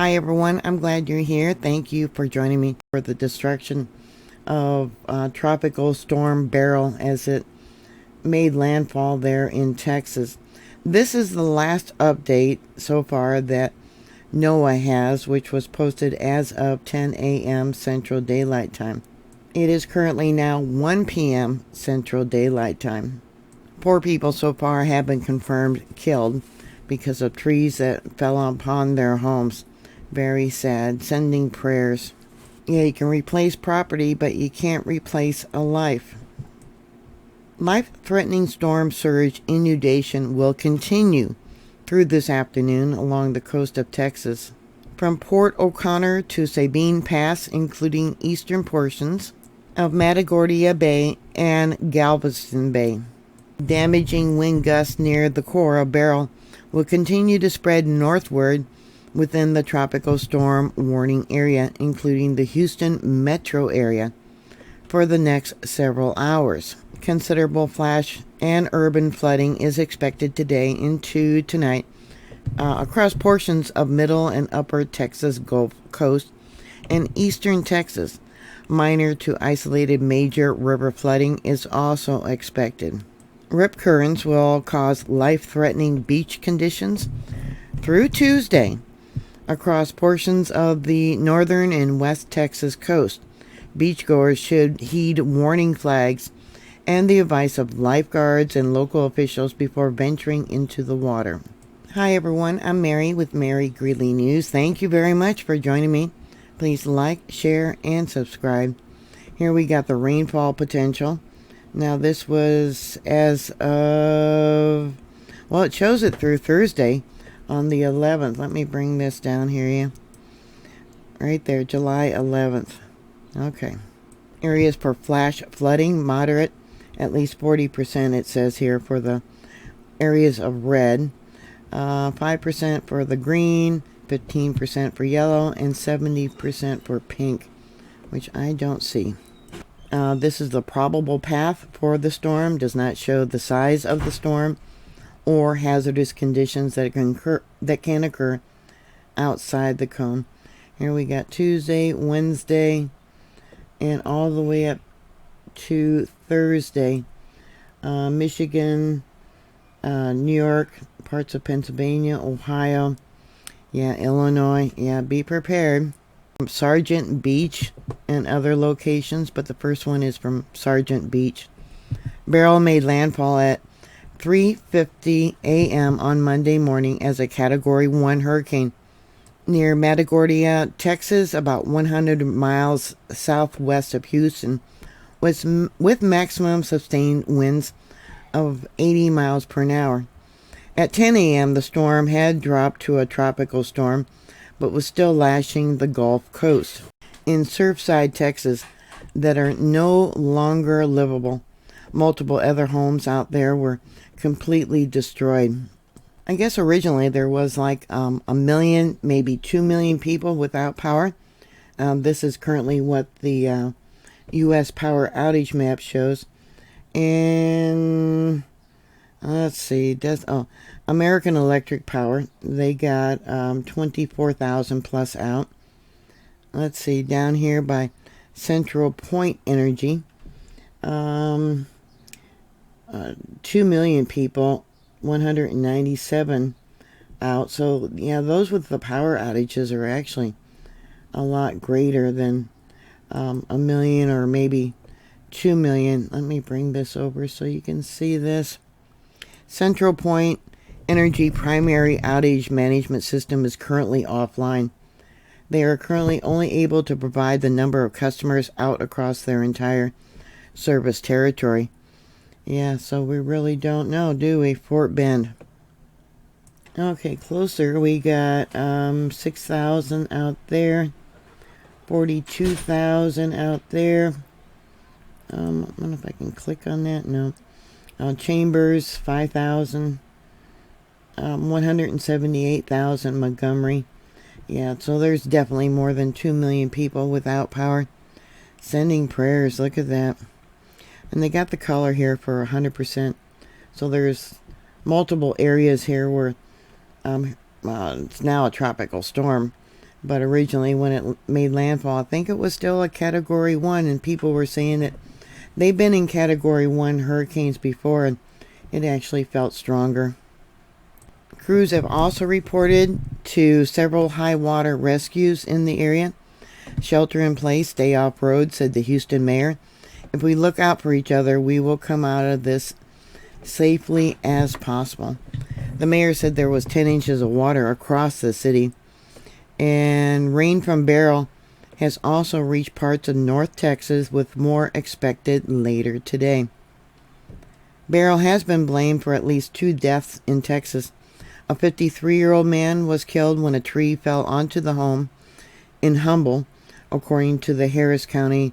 Hi everyone, I'm glad you're here. Thank you for joining me for the destruction of Tropical Storm Beryl as it made landfall there in Texas. This is the last update so far that NOAA has, which was posted as of 10 a.m. Central Daylight Time. It is currently now 1 p.m. Central Daylight Time. 4 people so far have been confirmed killed because of trees that fell upon their homes. Very sad. Sending prayers. Yeah, you can replace property, but you can't replace a life. Life-threatening storm surge inundation will continue through this afternoon along the coast of Texas. From Port O'Connor to Sabine Pass, including eastern portions of Matagorda Bay and Galveston Bay. Damaging wind gusts near the core of Beryl will continue to spread northward within the tropical storm warning area, including the Houston metro area, for the next several hours. Considerable flash and urban flooding is expected today into tonight across portions of middle and upper Texas Gulf Coast and eastern Texas. Minor to isolated major river flooding is also expected. Rip currents will cause life-threatening beach conditions through Tuesday across portions of the northern and west Texas coast. Beachgoers should heed warning flags and the advice of lifeguards and local officials before venturing into the water. Hi everyone, I'm Mary with MaryGreeley News. Thank you very much for joining me. Please like, share, and subscribe. Here we got the rainfall potential. Now this was as of, well, it shows it through Thursday on the 11th. Let me bring this down here, yeah. Right there, July 11th. Okay. Areas for flash flooding, moderate, at least 40% it says here for the areas of red. 5% for the green, 15% for yellow, and 70% for pink, which I don't see. This is the probable path for the storm. Does not show the size of the storm or hazardous conditions that can occur outside the cone. Here we got Tuesday, Wednesday, and all the way up to Thursday. Michigan, New York, parts of Pennsylvania, Ohio, yeah, Illinois. Yeah, be prepared. From Sargent Beach and other locations, but the first one is from Sargent Beach. Beryl made landfall at 3:50 a.m. on Monday morning as a Category 1 hurricane near Matagorda, Texas, about 100 miles southwest of Houston, with maximum sustained winds of 80 miles per hour. At 10 a.m., the storm had dropped to a tropical storm, but was still lashing the Gulf Coast in Surfside, Texas, that are no longer livable. Multiple other homes out there were completely destroyed. I guess originally there was like 1 million, maybe 2 million people without power. This is currently what the U.S. power outage map shows. And let's see, American Electric Power, they got 24,000 plus out. Let's see, down here by Central Point Energy, 2 million people, 197 out. So yeah, those with the power outages are actually a lot greater than 1 million or maybe 2 million. Let me bring this over so you can see this. Central Point Energy primary outage management system is currently offline. They are currently only able to provide the number of customers out across their entire service territory. Yeah, so we really don't know, do we? Fort Bend. Okay, closer we got 6,000 out there, 42,000 out there. I don't know if I can click on that. No. Chambers, 5,000. 178,000 Montgomery. Yeah, so there's definitely more than 2 million people without power. Sending prayers, look at that. And they got the color here for 100%. So there's multiple areas here where it's now a tropical storm. But originally when it made landfall, I think it was still a Category 1, and people were saying that they've been in Category 1 hurricanes before, and it actually felt stronger. Crews have also reported to several high water rescues in the area. Shelter in place, stay off road, said the Houston mayor. If we look out for each other, we will come out of this safely as possible. The mayor said there was 10 inches of water across the city, and rain from Beryl has also reached parts of North Texas, with more expected later today. Beryl has been blamed for at least 2 deaths in Texas. A 53-year-old man was killed when a tree fell onto the home in Humble, according to the Harris County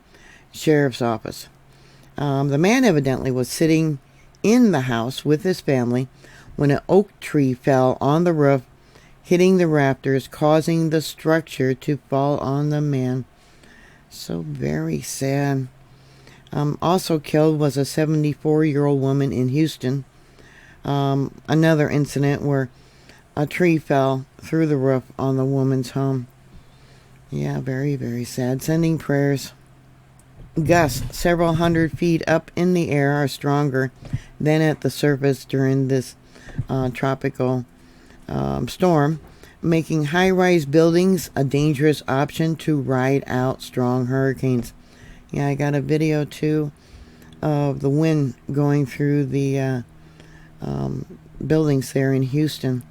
Sheriff's Office. The man evidently was sitting in the house with his family when an oak tree fell on the roof, hitting the rafters, causing the structure to fall on the man. So very sad. Also killed was a 74-year-old woman in Houston. Another incident where a tree fell through the roof on the woman's home. Yeah, very, very sad. Sending prayers. Gusts several hundred feet up in the air are stronger than at the surface during this tropical storm, making high-rise buildings a dangerous option to ride out strong hurricanes. Yeah, I got a video too of the wind going through the buildings there in Houston.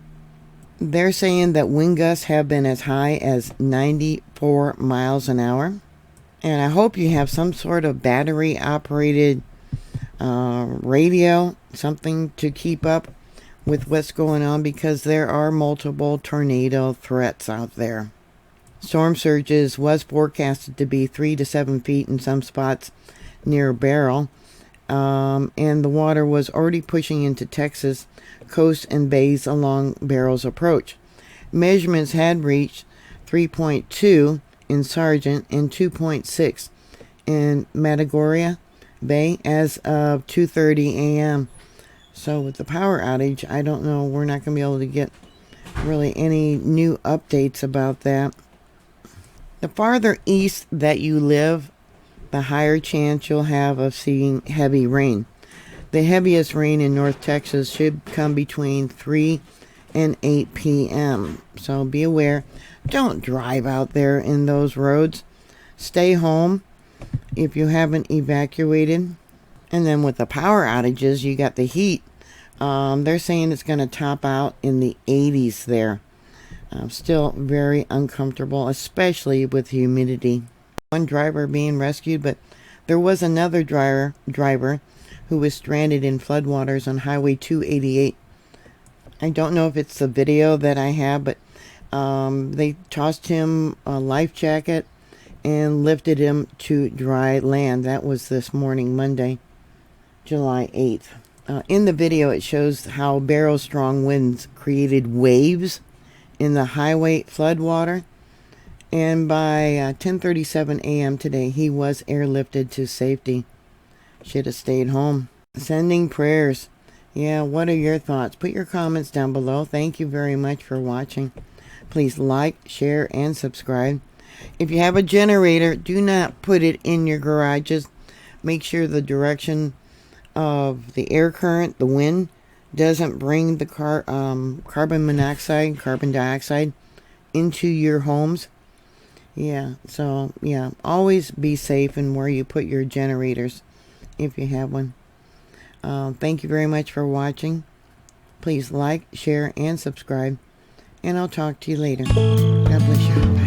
They're saying that wind gusts have been as high as 94 miles an hour. And I hope you have some sort of battery-operated radio, something to keep up with what's going on, because there are multiple tornado threats out there. Storm surges was forecasted to be 3 to 7 feet in some spots near Beryl, and the water was already pushing into Texas coast and bays along Beryl's approach. Measurements had reached 3.2 in Sargent and 2.6 in Matagorda Bay as of 2:30 a.m. So with the power outage, I don't know, we're not going to be able to get really any new updates about that. The farther east that you live, the higher chance you'll have of seeing heavy rain. The heaviest rain in North Texas should come between 3 and 8 p.m. So be aware. Don't drive out there in those roads. Stay home if you haven't evacuated. And then with the power outages, you got the heat. They're saying it's going to top out in the 80s there. Still very uncomfortable, especially with humidity. One driver being rescued, but there was another driver who was stranded in floodwaters on Highway 288. I don't know if it's the video that I have, but they tossed him a life jacket and lifted him to dry land. That was this morning, Monday, July 8th. In the video, it shows how Beryl's strong winds created waves in the highway floodwater. And by 10:37 a.m. today, he was airlifted to safety. Should have stayed home. Sending prayers. Yeah, what are your thoughts? Put your comments down below. Thank you very much for watching. Please like, share, and subscribe. If you have a generator, do not put it in your garages. Make sure the direction of the air current, the wind, doesn't bring the carbon dioxide into your homes. Yeah, so yeah, always be safe in where you put your generators if you have one. Thank you very much for watching. Please like, share, and subscribe. And I'll talk to you later. God bless you.